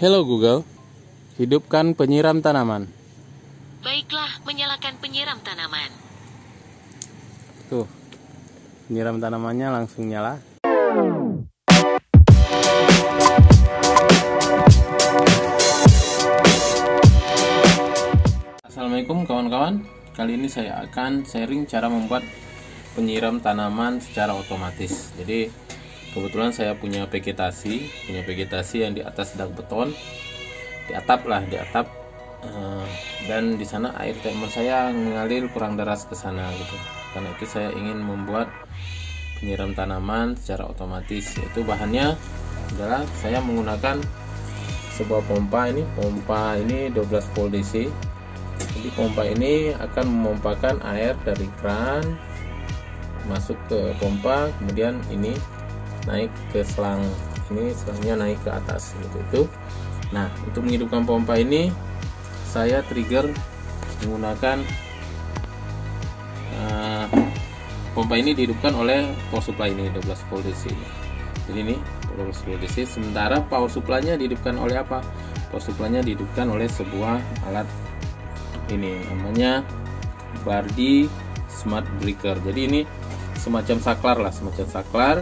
Hello Google, hidupkan penyiram tanaman. Baiklah, menyalakan penyiram tanaman. Tuh, penyiram tanamannya langsung nyala. Assalamualaikum kawan-kawan. Kali ini saya akan sharing cara membuat penyiram tanaman secara otomatis. Jadi kebetulan saya punya vegetasi yang di atas dak beton, di atap, dan di sana air timer saya mengalir kurang deras ke sana gitu. Karena itu saya ingin membuat penyiram tanaman secara otomatis. Yaitu bahannya adalah saya menggunakan sebuah pompa ini 12 volt DC. Jadi pompa ini akan memompakan air dari keran masuk ke pompa, kemudian ini naik ke selang, ini selangnya naik ke atas gitu. Nah, untuk menghidupkan pompa ini saya trigger menggunakan pompa ini dihidupkan oleh power supply ini 12 volt DC. Jadi ini 12 volt DC. Sementara power supply-nya dihidupkan oleh apa? Power supply-nya dihidupkan oleh sebuah alat ini, namanya Bardi Smart Breaker. Jadi ini semacam saklar,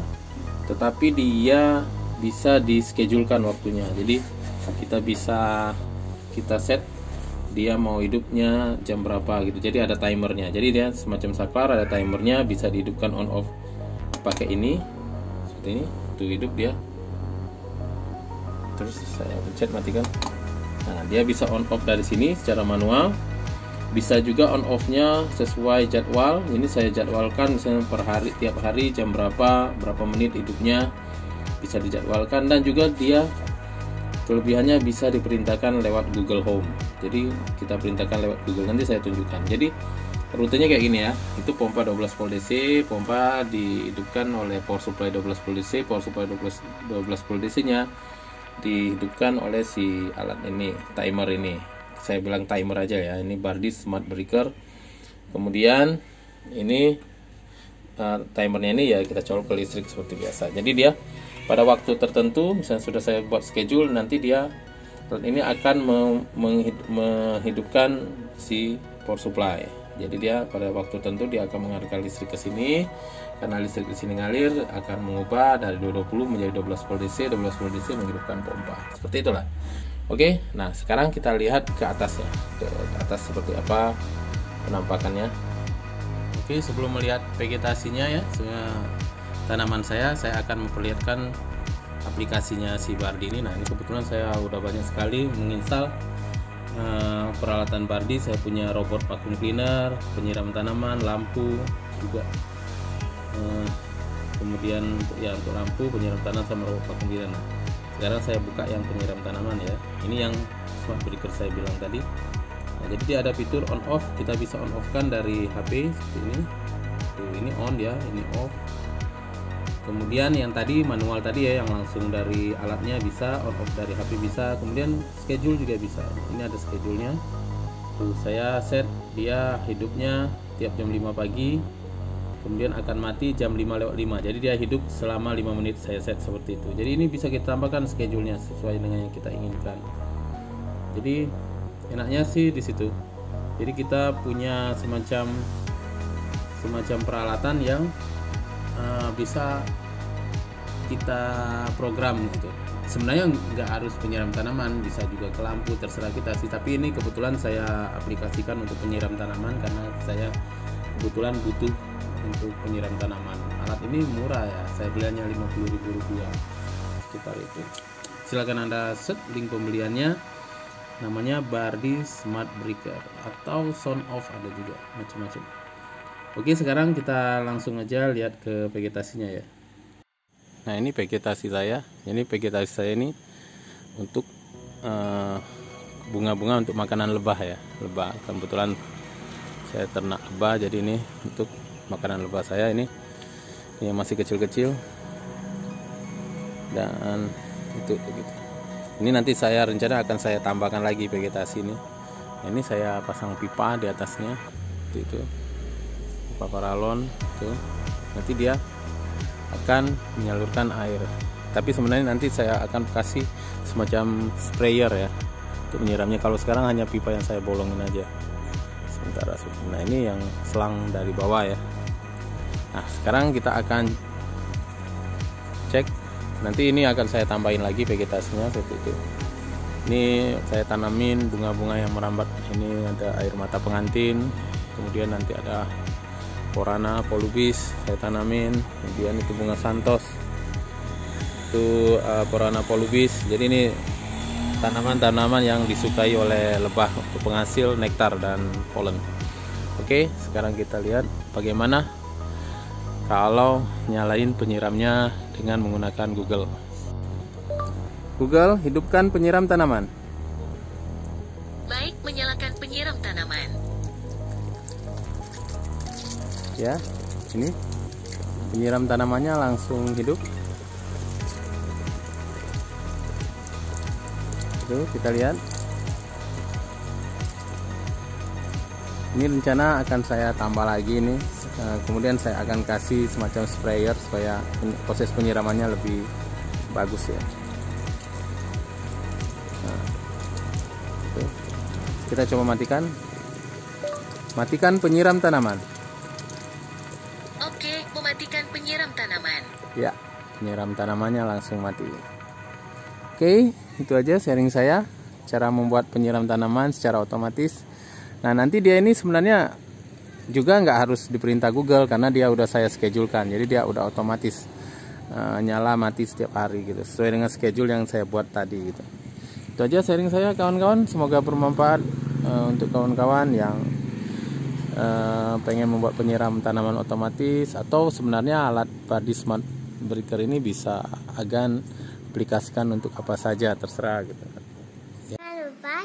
tetapi dia bisa di-schedulekan waktunya. Jadi kita set dia mau hidupnya jam berapa gitu. Jadi ada timernya. Jadi dia semacam saklar, ada timernya, bisa dihidupkan on off pakai ini seperti ini. Tuh hidup dia. Terus saya pencet matikan. Nah, dia bisa on off dari sini secara manual. Bisa juga on off-nya sesuai jadwal. Ini saya jadwalkan misalnya per hari, tiap hari jam berapa menit hidupnya bisa dijadwalkan. Dan juga dia kelebihannya bisa diperintahkan lewat Google Home. Jadi kita perintahkan lewat Google, nanti saya tunjukkan. Jadi rutenya kayak gini ya. Itu pompa 12 volt DC, pompa dihidupkan oleh power supply 12 volt DC, power supply 12 volt DC nya dihidupkan oleh si alat ini, timer ini. Saya bilang timer aja ya, ini Bardi Smart Breaker. Kemudian ini timernya ini ya kita colok ke listrik seperti biasa. Jadi dia pada waktu tertentu, misalnya sudah saya buat schedule, nanti dia ini akan menghidupkan si power supply. Jadi dia pada waktu tertentu dia akan mengalirkan listrik ke sini. Karena listrik di sini ngalir akan mengubah dari 220 menjadi 12 volt DC, 12 volt DC menghidupkan pompa. Seperti itulah. Oke, nah sekarang kita lihat ke atas ya, ke atas seperti apa penampakannya. Oke, sebelum melihat vegetasinya ya, tanaman saya akan memperlihatkan aplikasinya si Bardi ini. Nah, ini kebetulan saya udah banyak sekali menginstal peralatan Bardi. Saya punya robot vacuum cleaner, penyiram tanaman, lampu juga. Kemudian ya untuk lampu, penyiram tanaman sama robot vacuum cleaner. Nah, sekarang saya buka yang penyiram tanaman ya. Ini yang smart breaker saya bilang tadi. Nah, jadi dia ada fitur on off, kita bisa on off kan dari HP seperti ini. Tuh, ini on ya, ini off. Kemudian yang tadi manual tadi ya, yang langsung dari alatnya bisa, on off dari HP bisa. Kemudian schedule juga bisa. Ini ada schedule-nya. Tuh, saya set dia hidupnya tiap jam 5 pagi. Kemudian akan mati jam 5:05. Jadi dia hidup selama 5 menit, saya set seperti itu. Jadi ini bisa kita tambahkan schedule-nya sesuai dengan yang kita inginkan. Jadi enaknya sih di situ. Jadi kita punya semacam peralatan yang bisa kita program gitu. Sebenarnya nggak harus penyiram tanaman, bisa juga ke lampu, terserah kita sih. Tapi ini kebetulan saya aplikasikan untuk penyiram tanaman karena saya kebetulan butuh untuk penyiram tanaman. Alat ini murah ya, saya belinya Rp50.000 sekitar itu. Silahkan Anda set link pembeliannya, namanya Bardi Smart Breaker atau Sound Off, ada juga macam-macam. Oke, sekarang kita langsung aja lihat ke vegetasinya ya. Nah, ini vegetasi saya. Ini vegetasi saya ini untuk bunga-bunga untuk makanan lebah ya, lebah. Kebetulan saya ternak lebah, jadi ini untuk makanan lebah saya. Ini yang masih kecil-kecil dan itu begitu. Ini nanti saya rencana akan saya tambahkan lagi vegetasi ini. Ini saya pasang pipa di atasnya itu pipa paralon itu. Nanti dia akan menyalurkan air Tapi sebenarnya nanti saya akan kasih semacam sprayer ya untuk menyiramnya. Kalau sekarang hanya pipa yang saya bolongin aja sementara. Nah ini yang selang dari bawah ya. Nah sekarang kita akan cek. Nanti ini akan saya tambahin lagi vegetasinya seperti itu. Ini saya tanamin bunga-bunga yang merambat. Ini ada air mata pengantin, kemudian nanti ada Porana polubis saya tanamin, kemudian itu bunga santos, itu Porana polubis. Jadi ini tanaman-tanaman yang disukai oleh lebah untuk penghasil nektar dan polen. Oke, sekarang kita lihat bagaimana kalau nyalain penyiramnya dengan menggunakan Google. Google, hidupkan penyiram tanaman. Baik, menyalakan penyiram tanaman. Ya, ini penyiram tanamannya langsung hidup. Tuh, kita lihat. Ini rencana akan saya tambah lagi ini. Kemudian saya akan kasih semacam sprayer supaya proses penyiramannya lebih bagus ya. Nah, kita coba matikan penyiram tanaman. Oke, mematikan penyiram tanaman. Ya, penyiram tanamannya langsung mati. Oke, itu aja sharing saya cara membuat penyiram tanaman secara otomatis. Nah nanti dia ini sebenarnya juga nggak harus diperintah Google karena dia udah saya schedulekan, jadi dia udah otomatis nyala mati setiap hari gitu, sesuai dengan schedule yang saya buat tadi gitu. Itu aja sharing saya kawan-kawan, semoga bermanfaat untuk kawan-kawan yang pengen membuat penyiram tanaman otomatis, atau sebenarnya alat Padi Smart Breaker ini bisa agan aplikasikan untuk apa saja terserah gitu. Jangan lupa